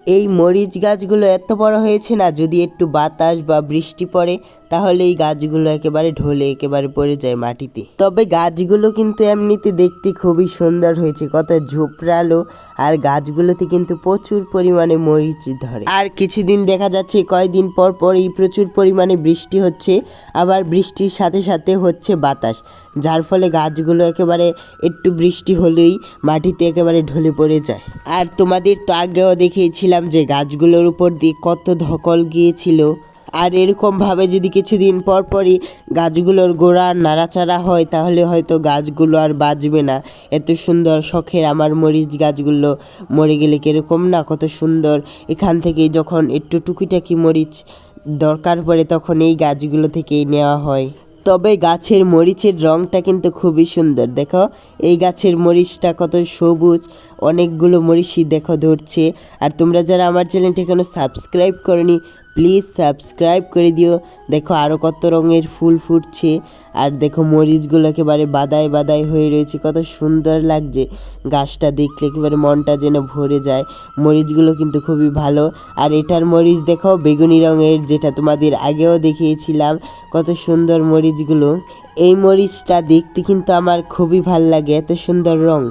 এই মরিচ গাছগুলো এত বড় হয়েছে না, যদি একটু বাতাস বা বৃষ্টি পড়ে তাহলে এই গাছগুলো একেবারে ঢলে একেবারে পড়ে যায় মাটিতে। তবে গাছগুলো কিন্তু এমনিতে দেখতে খুবই সুন্দর হয়েছে, কত ঝোপড়ালো, আর গাছগুলোতে কিন্তু প্রচুর পরিমাণে মরিচ ধরে। আর কিছুদিন দেখা যাচ্ছে কয়েকদিন পর পরই প্রচুর পরিমাণে বৃষ্টি হচ্ছে, আবার বৃষ্টির সাথে সাথে হচ্ছে বাতাস, যার ফলে গাছগুলো একেবারে একটু বৃষ্টি হলেই মাটিতে একেবারে ঢলে পড়ে যায়। আর তোমাদের তো আগেও দেখিয়েছিলাম যে গাছগুলোর উপর দিয়ে কত ধকল গিয়েছিল। আর এরকমভাবে যদি কিছুদিন পর পরই গাছগুলোর গোড়া নাড়াচাড়া হয় তাহলে হয়তো গাছগুলো আর বাঁচবে না। এত সুন্দর শখের আমার মরিচ গাছগুলো মরে গেলে কীরকম না, কত সুন্দর। এখান থেকেই যখন একটু টুকিটাকি মরিচ দরকার পড়ে তখন এই গাছগুলো থেকেই নেওয়া হয়। তবে গাছের মরিচের রঙটা কিন্তু খুবই সুন্দর, দেখো এই গাছের মরিচটা কত সবুজ, অনেকগুলো মরিচই দেখো ধরছে। আর তোমরা যারা আমার চ্যানেলটি এখনো সাবস্ক্রাইব করনি প্লিজ সাবস্ক্রাইব করে দিও। দেখো আরও কত রঙের ফুল ফুটছে, আর দেখো মরিচগুলো একেবারে বাদায় বাদায় হয়ে রয়েছে, কত সুন্দর লাগছে। গাছটা দেখলে একেবারে মনটা যেন ভরে যায়। মরিচগুলো কিন্তু খুবই ভালো। আর এটার মরিচ দেখো বেগুনি রঙের, যেটা তোমাদের আগেও দেখিয়েছিলাম, কত সুন্দর মরিচগুলো। এই মরিচটা দেখতে কিন্তু আমার খুবই ভাল লাগে, এত সুন্দর রং।